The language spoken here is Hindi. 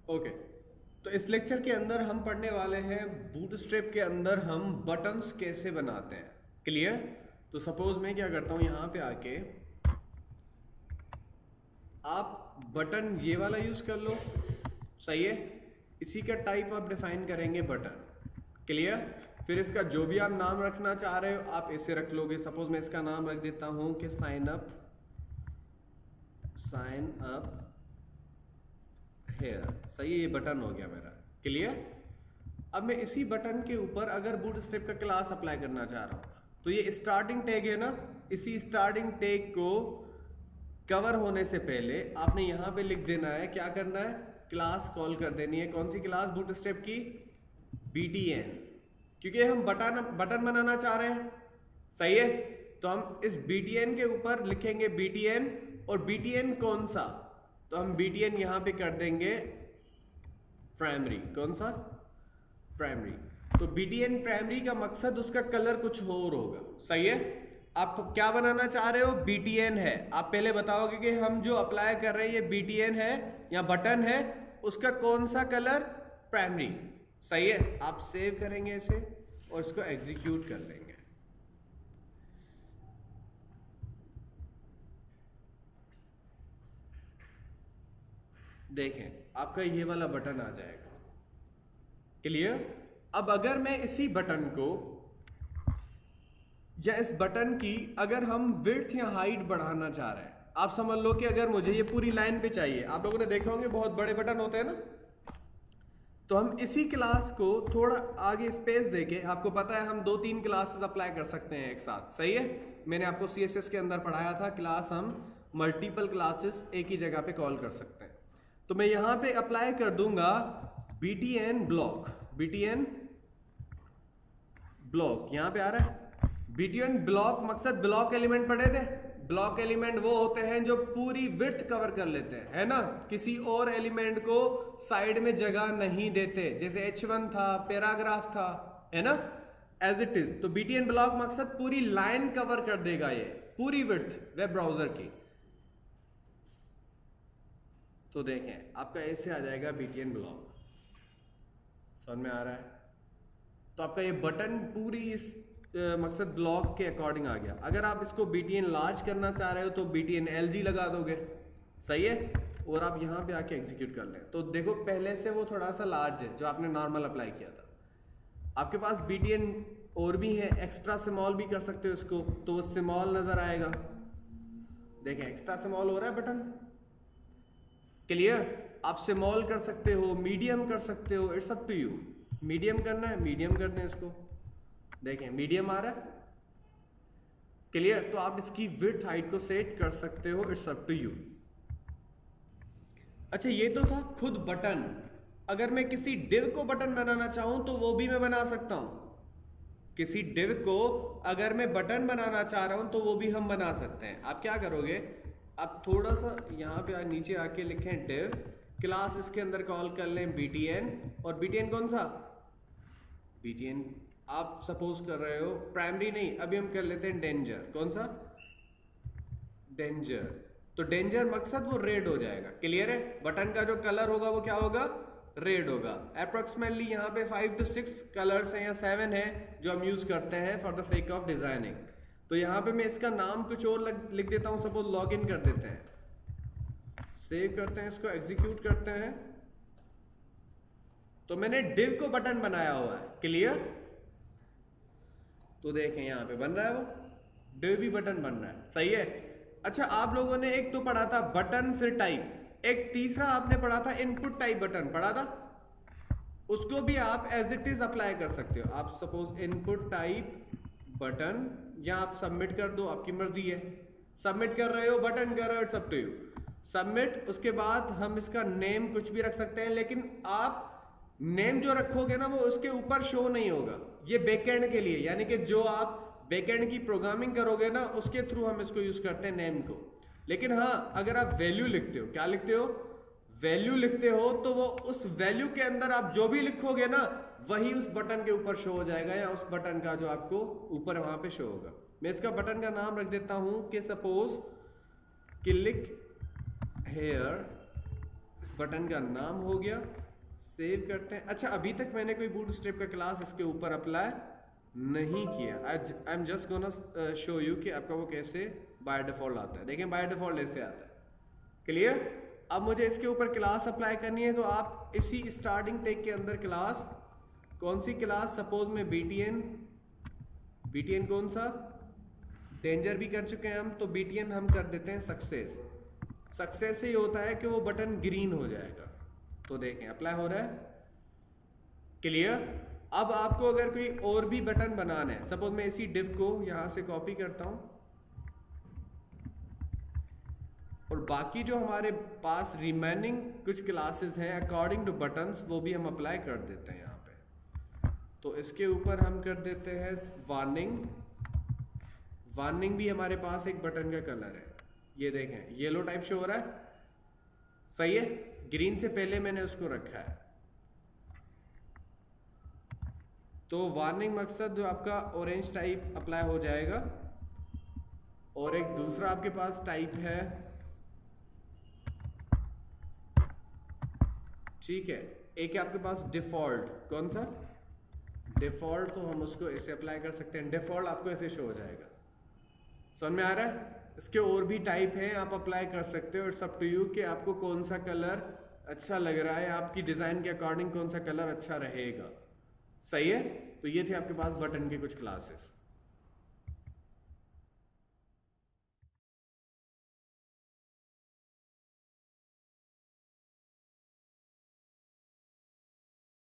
ओके, तो इस लेक्चर के अंदर हम पढ़ने वाले हैं बूटस्ट्रैप के अंदर हम बटन्स कैसे बनाते हैं। क्लियर? तो सपोज मैं क्या करता हूं, यहां पे आके आप बटन ये वाला यूज कर लो, सही है। इसी का टाइप आप डिफाइन करेंगे बटन। क्लियर? फिर इसका जो भी आप नाम रखना चाह रहे हो आप इसे रख लोगे। सपोज मैं इसका नाम रख देता हूं कि साइन अप हेयर। सही है, ये बटन हो गया मेरा। क्लियर? अब मैं इसी बटन के ऊपर अगर बूटस्ट्रैप का क्लास अप्लाई करना चाह रहा हूं तो ये स्टार्टिंग टैग है ना, इसी स्टार्टिंग टैग को कवर होने से पहले आपने यहां पे लिख देना है, क्या करना है, क्लास कॉल कर देनी है। कौन सी क्लास? बूटस्ट्रैप की BTN, क्योंकि हम बटन बनाना चाह रहे हैं। सही है, तो हम इस BTN के ऊपर लिखेंगे BTN। और BTN कौन सा? तो हम BTN यहां पे कर देंगे प्राइमरी। कौन सा? प्राइमरी। तो BTN प्राइमरी का मकसद उसका कलर कुछ और होगा। सही है, आप क्या बनाना चाह रहे हो? BTN है। आप पहले बताओगे कि हम जो अप्लाई कर रहे हैं ये BTN है या बटन है, उसका कौन सा कलर? प्राइमरी। सही है, आप सेव करेंगे इसे और इसको एग्जीक्यूट कर लेंगे। देखें, आपका ये वाला बटन आ जाएगा। क्लियर? अब अगर मैं इसी बटन को या इस बटन की अगर हम विड्थ या हाइट बढ़ाना चाह रहे हैं, आप समझ लो कि अगर मुझे ये पूरी लाइन पे चाहिए, आप लोगों ने देखा होंगे बहुत बड़े बटन होते हैं ना, तो हम इसी क्लास को थोड़ा आगे स्पेस देके, आपको पता है हम 2-3 क्लासेस अप्लाई कर सकते हैं एक साथ। सही है, मैंने आपको CSS के अंदर पढ़ाया था, क्लास हम मल्टीपल क्लासेस एक ही जगह पे कॉल कर सकते हैं। तो मैं यहां पे अप्लाई कर दूंगा BTN ब्लॉक। BTN ब्लॉक यहां पे आ रहा है। BTN ब्लॉक, मकसद ब्लॉक एलिमेंट पढ़े थे। ब्लॉक एलिमेंट वो होते हैं जो पूरी विड्थ कवर कर लेते हैं, है ना, किसी और एलिमेंट को साइड में जगह नहीं देते, जैसे H1 था, पैराग्राफ था, है ना, एज इट इज। तो BTN ब्लॉक मकसद पूरी लाइन कवर कर देगा, ये पूरी विड्थ वेब ब्राउजर की। तो देखें, आपका ऐसे आ जाएगा BTN ब्लॉक। समझ में आ रहा है? तो आपका ये बटन पूरी इस मकसद ब्लॉक के अकॉर्डिंग आ गया। अगर आप इसको BTN लार्ज करना चाह रहे हो तो BTN LG लगा दोगे। सही है, और आप यहां पे आके एग्जीक्यूट कर लें। तो देखो, पहले से वो थोड़ा सा लार्ज है जो आपने नॉर्मल अप्लाई किया था। आपके पास BTN और भी है, एक्स्ट्रा स्मॉल भी कर सकते हो इसको, तो वो स्मॉल नजर आएगा। देखें, एक्स्ट्रा स्मॉल हो रहा है बटन। क्लियर? आप स्मॉल कर सकते हो, मीडियम कर सकते हो, it's up to you. Medium करना है, मीडियम कर दें इसको। देखें, मीडियम आ रहा है। क्लियर? तो आप इसकी विड्थ हाइट को सेट कर सकते हो, इट्स अप टू यू। अच्छा, ये तो था खुद बटन। अगर मैं किसी डिव को बटन बनाना चाहूं तो वो भी मैं बना सकता हूं। किसी डिव को अगर मैं बटन बनाना चाह रहा हूं तो वो भी हम बना सकते हैं। आप क्या करोगे, आप थोड़ा सा यहां पे नीचे आके लिखें डिव, क्लास इसके अंदर कॉल कर लें BTN। और BTN कौन सा? BTN आप सपोज कर रहे हो प्राइमरी नहीं, अभी हम कर लेते हैं डेंजर। कौन सा? डेंजर। तो डेंजर मकसद वो रेड हो जाएगा। क्लियर है? बटन का जो कलर होगा वो क्या होगा? रेड होगा। अप्रोक्सीमेटली यहाँ पे 5 to 6 कलर्स हैं या 7 है जो हम यूज करते हैं for the sake of designing. तो यहाँ पे मैं इसका नाम कुछ और लिख देता हूँ। सपोज लॉग इन कर देते हैं, सेव करते हैं, इसको एग्जीक्यूट करते हैं। तो मैंने डिव को बटन बनाया हुआ है। क्लियर? तो देखें, यहाँ पे बन रहा है, वो डिव भी बटन बन रहा है। सही है। अच्छा, आप लोगों ने एक तो पढ़ा था बटन फिर टाइप, एक तीसरा आपने पढ़ा था इनपुट टाइप बटन पढ़ा था, उसको भी आप एज इट इज अप्लाई कर सकते हो। आप सपोज इनपुट टाइप बटन, या आप सबमिट कर दो, आपकी मर्जी है। सबमिट कर रहे हो, बटन कर रहे हो, it's up to you. Submit, उसके बाद हम इसका नेम कुछ भी रख सकते हैं, लेकिन आप नेम जो रखोगे ना वो उसके ऊपर शो नहीं होगा। ये बैकएंड के लिए, यानी कि जो आप बैकएंड की प्रोग्रामिंग करोगे ना उसके थ्रू हम इसको यूज करते हैं नेम को। लेकिन हाँ, अगर आप वैल्यू लिखते हो, क्या लिखते हो? वैल्यू लिखते हो, तो वो उस वैल्यू के अंदर आप जो भी लिखोगे ना वही उस बटन के ऊपर शो हो जाएगा, या उस बटन का जो आपको ऊपर वहां पे शो होगा। मैं इसका बटन का नाम रख देता हूं कि सपोज क्लिक हेयर इस बटन का नाम हो गया, सेव करते हैं। अच्छा, अभी तक मैंने कोई बूटस्ट्रैप का क्लास इसके ऊपर अप्लाई नहीं किया। I am just gonna show you कि आपका वो कैसे बाय डिफॉल्ट आता है। देखें बाय डिफॉल्ट ऐसे आता है, क्लियर। अब मुझे इसके ऊपर क्लास अप्लाई करनी है, तो आप इसी स्टार्टिंग टैग के अंदर क्लास, कौन सी क्लास, सपोज में बीटीएन कौन सा, डेंजर भी कर चुके हैं हम, तो बीटीएन हम कर देते हैं सक्सेस। सक्सेस से ही होता है कि वो बटन ग्रीन हो जाएगा। तो देखें अप्लाई हो रहा है, क्लियर। अब आपको अगर कोई और भी बटन बनाना है, सपोज मैं इसी डिव को यहां से कॉपी करता हूं और बाकी जो हमारे पास रिमेनिंग कुछ क्लासेस हैं अकॉर्डिंग टू बटन्स, वो भी हम अप्लाई कर देते हैं यहाँ पे। तो इसके ऊपर हम कर देते हैं वार्निंग। वार्निंग भी हमारे पास एक बटन का कलर है, ये देखें येलो टाइप शो हो रहा है, सही है। ग्रीन से पहले मैंने उसको रखा है। तो वार्निंग मकसद जो आपका ऑरेंज टाइप अप्लाई हो जाएगा, और एक दूसरा आपके पास टाइप है, ठीक है, एक है आपके पास डिफॉल्ट। कौन सा डिफॉल्ट, तो हम उसको ऐसे अप्लाई कर सकते हैं। डिफॉल्ट आपको ऐसे शो हो जाएगा, समझ में आ रहा है। इसके और भी टाइप हैं, आप अप्लाई कर सकते हो, इट्स अप टू यू कि आपको कौन सा कलर अच्छा लग रहा है, आपकी डिजाइन के अकॉर्डिंग कौन सा कलर अच्छा रहेगा, सही है। तो ये थे आपके पास बटन के कुछ क्लासेस।